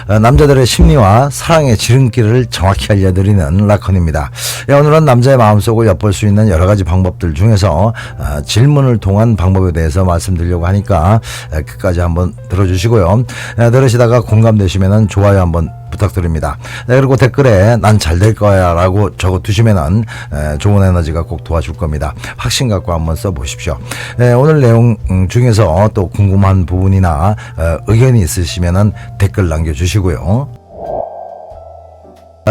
남자들의 심리와 사랑의 지름길을 정확히 알려드리는 라컨입니다. 오늘은 남자의 마음속을 엿볼 수 있는 여러 가지 방법들 중에서 질문을 통한 방법에 대해서 말씀드리려고 하니까 끝까지 한번 들어주시고요. 들으시다가 공감되시면 좋아요 한번 부탁드립니다. 그리고 댓글에 난 잘 될 거야 라고 적어두시면 좋은 에너지가 꼭 도와줄 겁니다. 확신 갖고 한번 써보십시오. 오늘 내용 중에서 또 궁금한 부분이나 의견이 있으시면 댓글 남겨주시고요.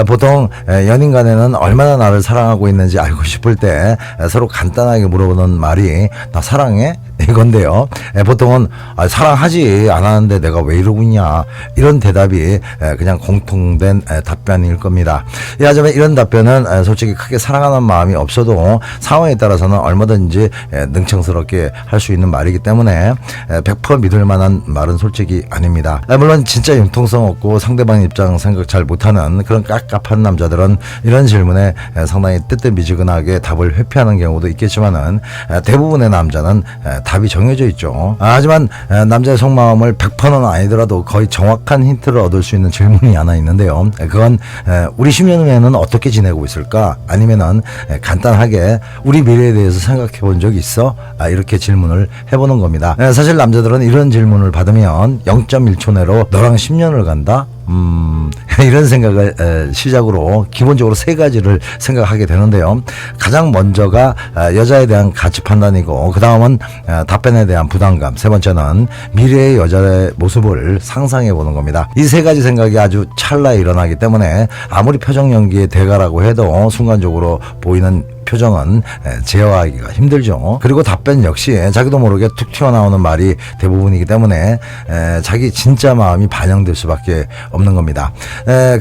보통 연인 간에는 얼마나 나를 사랑하고 있는지 알고 싶을 때 서로 간단하게 물어보는 말이 나 사랑해? 이건데요. 보통은 사랑하지 않았는데 내가 왜 이러고 있냐 이런 대답이 그냥 공통된 답변일 겁니다. 하지만 이런 답변은 솔직히 크게 사랑하는 마음이 없어도 상황에 따라서는 얼마든지 능청스럽게 할 수 있는 말이기 때문에 100% 믿을 만한 말은 솔직히 아닙니다. 물론 진짜 융통성 없고 상대방 입장 생각 잘 못하는 그런 깝깝한 남자들은 이런 질문에 상당히 뜨뜻미지근하게 답을 회피하는 경우도 있겠지만은 대부분의 남자는 답이 정해져 있죠. 하지만 남자의 속마음을 100%는 아니더라도 거의 정확한 힌트를 얻을 수 있는 질문이 하나 있는데요. 그건 우리 10년 후에는 어떻게 지내고 있을까? 아니면은 간단하게 우리 미래에 대해서 생각해 본 적 있어? 이렇게 질문을 해보는 겁니다. 사실 남자들은 이런 질문을 받으면 0.1초 내로 너랑 10년을 간다? 이런 생각을 시작으로 기본적으로 세 가지를 생각하게 되는데요. 가장 먼저가 여자에 대한 가치 판단이고, 그 다음은 답변에 대한 부담감, 세 번째는 미래의 여자의 모습을 상상해 보는 겁니다. 이 세 가지 생각이 아주 찰나에 일어나기 때문에 아무리 표정 연기의 대가라고 해도 순간적으로 보이는 표정은 제어하기가 힘들죠. 그리고 답변 역시 자기도 모르게 툭 튀어나오는 말이 대부분이기 때문에 자기 진짜 마음이 반영될 수밖에 없는 겁니다.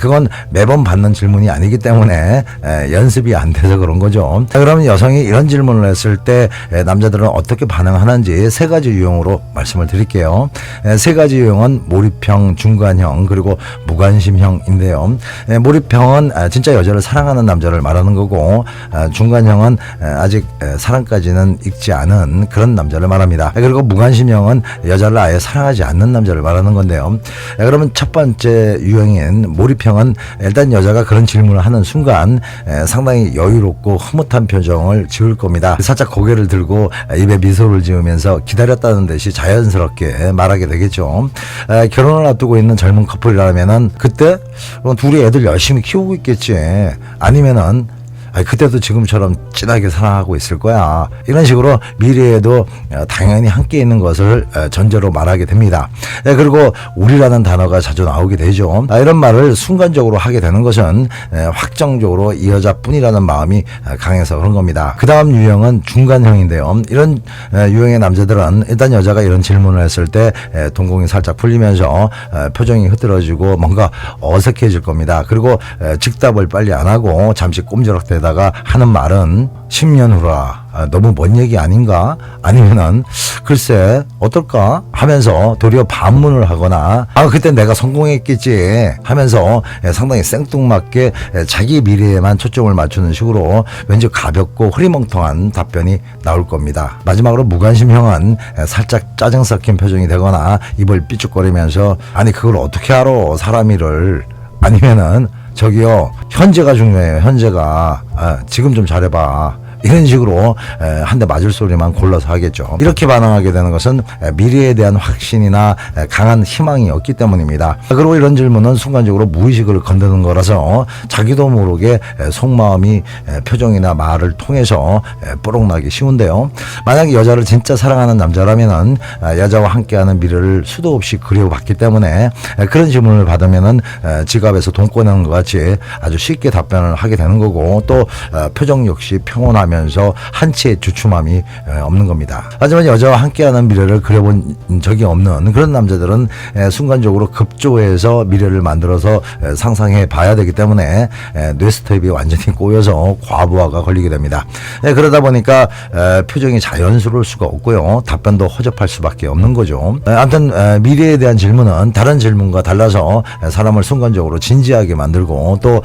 그건 매번 받는 질문이 아니기 때문에 연습이 안 돼서 그런 거죠. 그러면 여성이 이런 질문을 했을 때 남자들은 어떻게 반응하는지 세 가지 유형으로 말씀을 드릴게요. 세 가지 유형은 몰입형, 중간형, 그리고 무관심형인데요. 몰입형은 진짜 여자를 사랑하는 남자를 말하는 거고, 중간형은 아직 사랑까지는 익지 않은 그런 남자를 말합니다. 그리고 무관심형은 여자를 아예 사랑하지 않는 남자를 말하는 건데요. 그러면 첫 번째 유형인 몰입형은 일단 여자가 그런 질문을 하는 순간 상당히 여유롭고 흐뭇한 표정을 지을 겁니다. 살짝 고개를 들고 입에 미소를 지으면서 기다렸다는 듯이 자연스럽게 말하게 되겠죠. 결혼을 앞두고 있는 젊은 커플이라면은 그때 둘이 애들 열심히 키우고 있겠지, 아니면은 그때도 지금처럼 진하게 사랑하고 있을 거야, 이런 식으로 미래에도 당연히 함께 있는 것을 전제로 말하게 됩니다. 그리고 우리라는 단어가 자주 나오게 되죠. 이런 말을 순간적으로 하게 되는 것은 확정적으로 이 여자뿐이라는 마음이 강해서 그런 겁니다. 그 다음 유형은 중간형인데요. 이런 유형의 남자들은 일단 여자가 이런 질문을 했을 때 동공이 살짝 풀리면서 표정이 흐트러지고 뭔가 어색해질 겁니다. 그리고 즉답을 빨리 안 하고 잠시 꼼지락대다 다가 하는 말은 10년 후라, 너무 먼 얘기 아닌가? 아니면은 글쎄 어떨까? 하면서 도리어 반문을 하거나 그때 내가 성공했겠지 하면서 상당히 생뚱맞게 자기 미래에만 초점을 맞추는 식으로 왠지 가볍고 흐리멍텅한 답변이 나올 겁니다. 마지막으로 무관심형은 살짝 짜증 섞인 표정이 되거나 입을 삐죽거리면서 아니 그걸 어떻게 알아 사람 일을, 아니면은 저기요 현재가 중요해요, 현재가 지금 좀 잘해봐, 이런 식으로 한 대 맞을 소리만 골라서 하겠죠. 이렇게 반응하게 되는 것은 미래에 대한 확신이나 강한 희망이 없기 때문입니다. 그리고 이런 질문은 순간적으로 무의식을 건드는 거라서 자기도 모르게 속마음이 표정이나 말을 통해서 뽀록나기 쉬운데요. 만약 여자를 진짜 사랑하는 남자라면은 여자와 함께하는 미래를 수도 없이 그려봤기 때문에 그런 질문을 받으면은 지갑에서 돈 꺼내는 것 같이 아주 쉽게 답변을 하게 되는 거고, 또 표정 역시 평온하면 한치의 주춤함이 없는 겁니다. 하지만 여자와 함께하는 미래를 그려본 적이 없는 그런 남자들은 순간적으로 급조해서 미래를 만들어서 상상해 봐야 되기 때문에 뇌스텝이 완전히 꼬여서 과부하가 걸리게 됩니다. 그러다 보니까 표정이 자연스러울 수가 없고요, 답변도 허접할 수밖에 없는 거죠. 아무튼 미래에 대한 질문은 다른 질문과 달라서 사람을 순간적으로 진지하게 만들고 또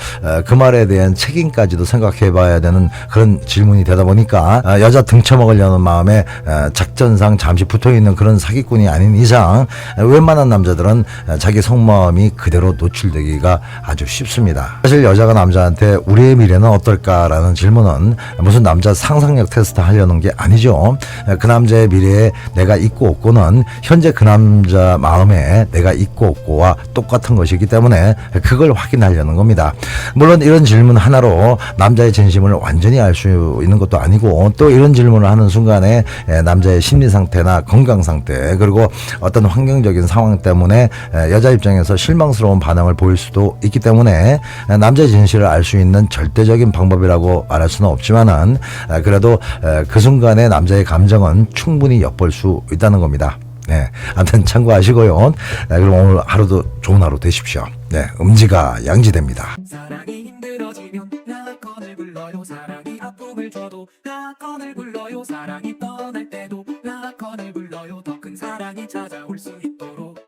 그 말에 대한 책임까지도 생각해 봐야 되는 그런 질문이 사기꾼이 되다 보니까 여자 등쳐먹으려는 마음에 작전상 잠시 붙어있는 그런 사기꾼이 아닌 이상 웬만한 남자들은 자기 속마음이 그대로 노출되기가 아주 쉽습니다. 사실 여자가 남자한테 우리의 미래는 어떨까라는 질문은 무슨 남자 상상력 테스트 하려는 게 아니죠. 그 남자의 미래에 내가 있고 없고는 현재 그 남자 마음에 내가 있고 없고와 똑같은 것이기 때문에 그걸 확인하려는 겁니다. 물론 이런 질문 하나로 남자의 진심을 완전히 알 수 있는 것도 아니고, 또 이런 질문을 하는 순간에 남자의 심리 상태나 건강 상태, 그리고 어떤 환경적인 상황 때문에 여자 입장에서 실망스러운 반응을 보일 수도 있기 때문에 남자의 진실을 알 수 있는 절대적인 방법이라고 말할 수는 없지만은 그래도 그 순간에 남자의 감정은 충분히 엿볼 수 있다는 겁니다. 네, 아무튼 참고하시고요. 그럼 오늘 하루도 좋은 하루 되십시오. 네, 음지가 양지됩니다. 사랑이 힘들어지면 라건을 불러요. 사랑이 아픔을 줘도 라건을 불러요. 사랑이 떠날 때도 라건을 불러요. 더 큰 사랑이 찾아올 수 있도록.